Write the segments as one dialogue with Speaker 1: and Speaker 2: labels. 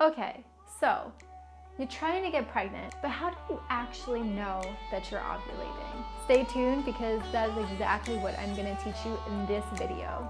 Speaker 1: Okay, so you're trying to get pregnant, but how do you actually know that you're ovulating? Stay tuned because that is exactly what I'm going to teach you in this video.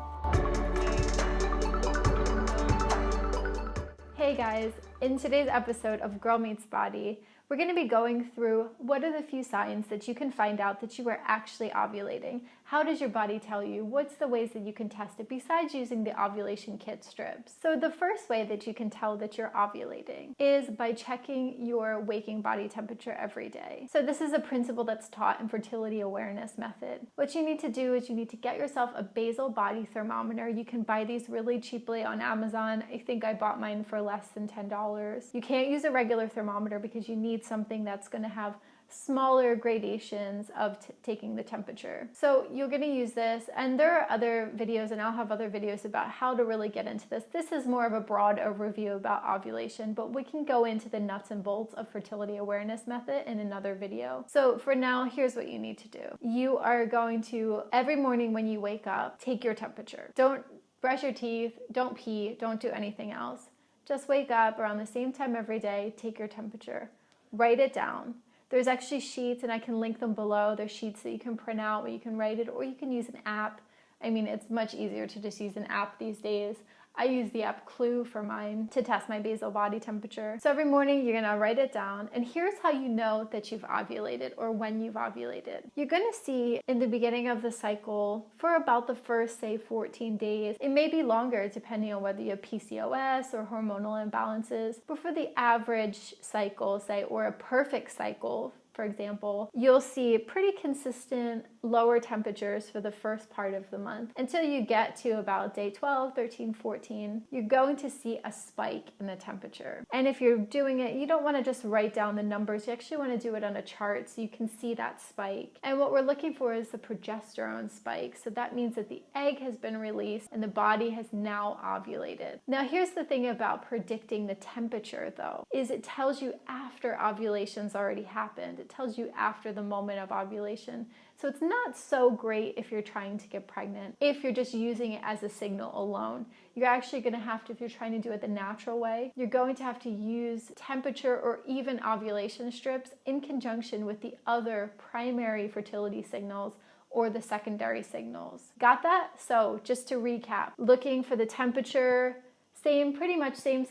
Speaker 1: Hey guys, in today's episode of Girl Meets Body, we're going to be going through what are the few signs that you can find out that you are actually ovulating. How does your body tell you? What's the ways that you can test it besides using the ovulation kit strips? So the first way that you can tell that you're ovulating is by checking your waking body temperature every day. So this is a principle that's taught in fertility awareness method. What you need to do is you need to get yourself a basal body thermometer. You can buy these really cheaply on Amazon. I think I bought mine for less than $10. You can't use a regular thermometer because you need something that's going to have smaller gradations of taking the temperature. So you're going to use this, and there are other videos, and I'll have other videos about how to really get into this. This is more of a broad overview about ovulation, but we can go into the nuts and bolts of fertility awareness method in another video. So for now, here's what you need to do. You are going to, every morning when you wake up, take your temperature. Don't brush your teeth, don't pee, don't do anything else. Just wake up around the same time every day, take your temperature. Write it down. There's actually sheets, and I can link them below. There's sheets that you can print out where you can write it, or you can use an app. I mean, it's much easier to just use an app these days. I use the app Clue for mine to test my basal body temperature. So every morning you're gonna write it down, and here's how you know that you've ovulated or when you've ovulated. You're gonna see in the beginning of the cycle for about the first, say, 14 days. It may be longer depending on whether you have PCOS or hormonal imbalances, but for the average cycle, say, or a perfect cycle, for example, you'll see pretty consistent lower temperatures for the first part of the month until you get to about day 12, 13, 14. You're going to see a spike in the temperature. And if you're doing it, you don't want to just write down the numbers. You actually want to do it on a chart so you can see that spike. And what we're looking for is the progesterone spike. So that means that the egg has been released and the body has now ovulated. Now, here's the thing about predicting the temperature, though, is it tells you after ovulation's already happened. It tells you after the moment of ovulation. So it's not so great if you're trying to get pregnant, if you're just using it as a signal alone. You're actually going to have to, if you're trying to do it the natural way, you're going to have to use temperature or even ovulation strips in conjunction with the other primary fertility signals or the secondary signals. Got that? So just to recap, looking for the temperature, pretty much same,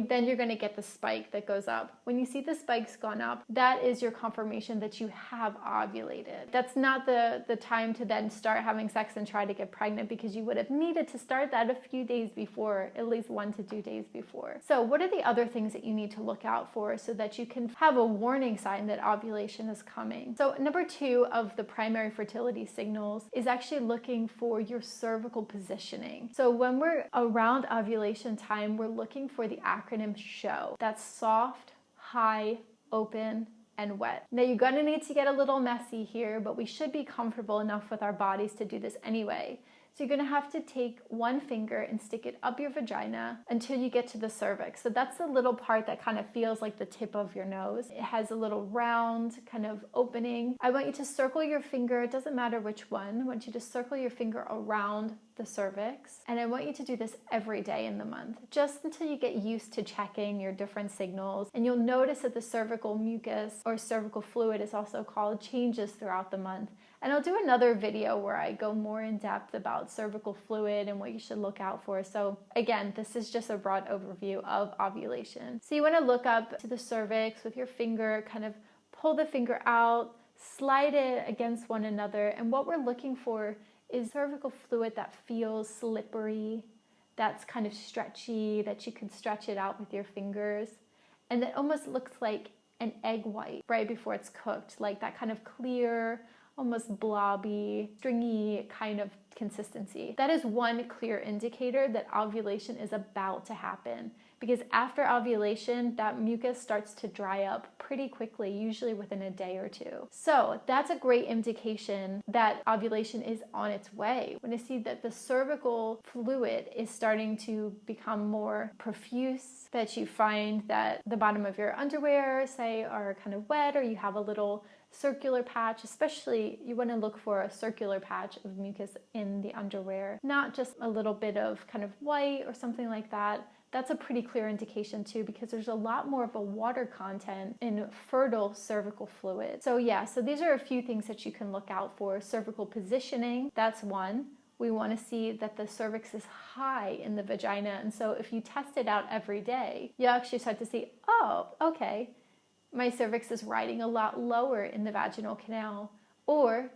Speaker 1: then you're gonna get the spike that goes up. When you see the spikes gone up, that is your confirmation that you have ovulated. That's not the time to then start having sex and try to get pregnant, because you would have needed to start that a few days before, at least 1 to 2 days before. So what are the other things that you need to look out for so that you can have a warning sign that ovulation is coming? So number 2 of the primary fertility signals is actually looking for your cervical positioning. So when we're around ovulation time, we're looking for the acronym SHOW. That's soft, high, open, and wet. Now you're gonna need to get a little messy here, but we should be comfortable enough with our bodies to do this anyway. So you're gonna have to take one finger and stick it up your vagina until you get to the cervix. So that's the little part that kind of feels like the tip of your nose. It has a little round kind of opening. I want you to circle your finger, it doesn't matter which one. I want you to circle your finger around the cervix. And I want you to do this every day in the month, just until you get used to checking your different signals. And you'll notice that the cervical mucus, or cervical fluid is also called, changes throughout the month. And I'll do another video where I go more in depth about cervical fluid and what you should look out for. So again, this is just a broad overview of ovulation. So you want to look up to the cervix with your finger, kind of pull the finger out, slide it against one another. And what we're looking for is cervical fluid that feels slippery, that's kind of stretchy, that you can stretch it out with your fingers. And that almost looks like an egg white right before it's cooked, like that kind of clear, almost blobby, stringy kind of consistency. That is one clear indicator that ovulation is about to happen, because after ovulation, that mucus starts to dry up pretty quickly, usually within a day or 2. So that's a great indication that ovulation is on its way. When you see that the cervical fluid is starting to become more profuse, that you find that the bottom of your underwear, say, are kind of wet, or you have a little circular patch, especially you want to look for a circular patch of mucus in the underwear, not just a little bit of kind of white or something like that, that's a pretty clear indication too, because there's a lot more of a water content in fertile cervical fluid. So yeah, so these are a few things that you can look out for. Cervical positioning, that's one. We want to see that the cervix is high in the vagina. And so if you test it out every day, you actually start to see, oh, okay, my cervix is riding a lot lower in the vaginal canal. Or,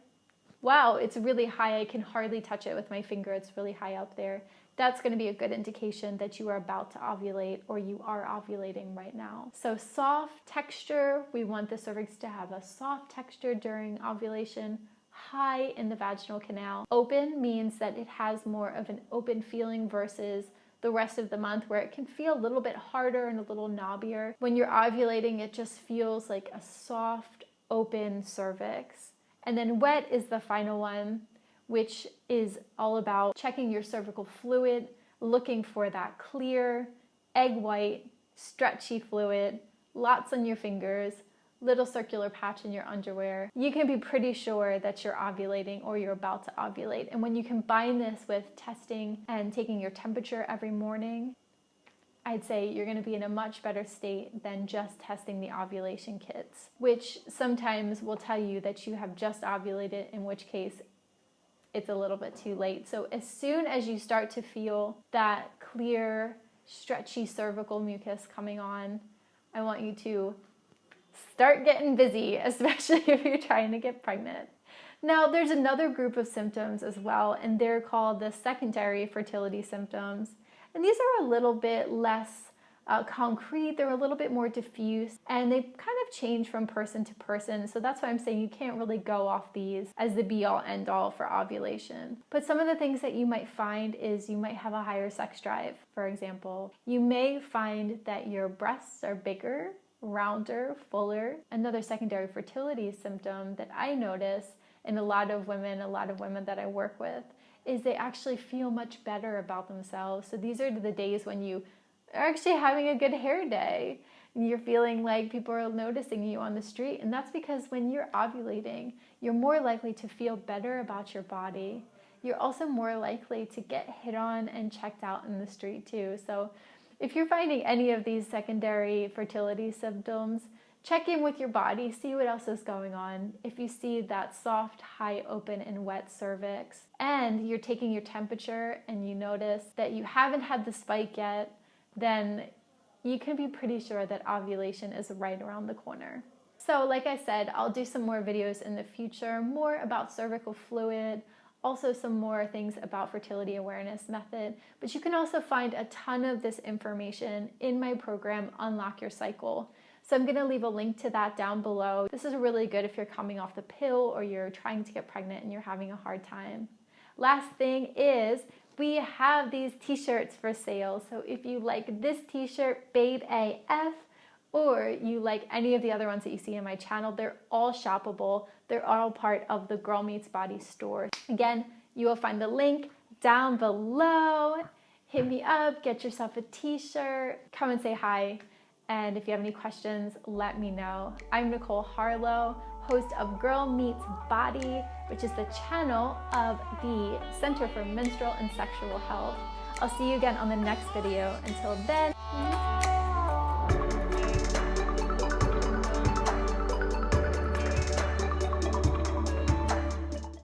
Speaker 1: wow, it's really high. I can hardly touch it with my finger. It's really high up there. That's going to be a good indication that you are about to ovulate or you are ovulating right now. So soft texture, we want the cervix to have a soft texture during ovulation, high in the vaginal canal. Open means that it has more of an open feeling versus the rest of the month where it can feel a little bit harder and a little knobbier. When you're ovulating, it just feels like a soft, open cervix. And then wet is the final one, which is all about checking your cervical fluid, looking for that clear, egg white, stretchy fluid, lots on your fingers, little circular patch in your underwear. You can be pretty sure that you're ovulating or you're about to ovulate. And when you combine this with testing and taking your temperature every morning, I'd say you're going to be in a much better state than just testing the ovulation kits, which sometimes will tell you that you have just ovulated, in which case it's a little bit too late. So as soon as you start to feel that clear, stretchy cervical mucus coming on, I want you to start getting busy, especially if you're trying to get pregnant. Now, there's another group of symptoms as well, and they're called the secondary fertility symptoms. And these are a little bit less concrete, they're a little bit more diffuse, and they kind of change from person to person. So that's why I'm saying you can't really go off these as the be-all end-all for ovulation. But some of the things that you might find is you might have a higher sex drive, for example. You may find that your breasts are bigger, rounder, fuller. Another secondary fertility symptom that I notice in a lot of women that I work with is they actually feel much better about themselves. So these are the days when you are actually having a good hair day and you're feeling like people are noticing you on the street. And that's because when you're ovulating, you're more likely to feel better about your body. You're also more likely to get hit on and checked out in the street too. So if you're finding any of these secondary fertility symptoms, check in with your body, see what else is going on. If you see that soft, high, open, and wet cervix, and you're taking your temperature and you notice that you haven't had the spike yet, then you can be pretty sure that ovulation is right around the corner. So like I said, I'll do some more videos in the future, more about cervical fluid, also some more things about fertility awareness method, but you can also find a ton of this information in my program, Unlock Your Cycle. So I'm gonna leave a link to that down below. This is really good if you're coming off the pill or you're trying to get pregnant and you're having a hard time. Last thing is, we have these t-shirts for sale. So if you like this t-shirt, Babe AF, or you like any of the other ones that you see in my channel, they're all shoppable. They're all part of the Girl Meets Body store. Again, you will find the link down below. Hit me up, get yourself a t-shirt, come and say hi. And if you have any questions, let me know. I'm Nicole Harlow, host of Girl Meets Body, which is the channel of the Center for Menstrual and Sexual Health. I'll see you again on the next video. Until then,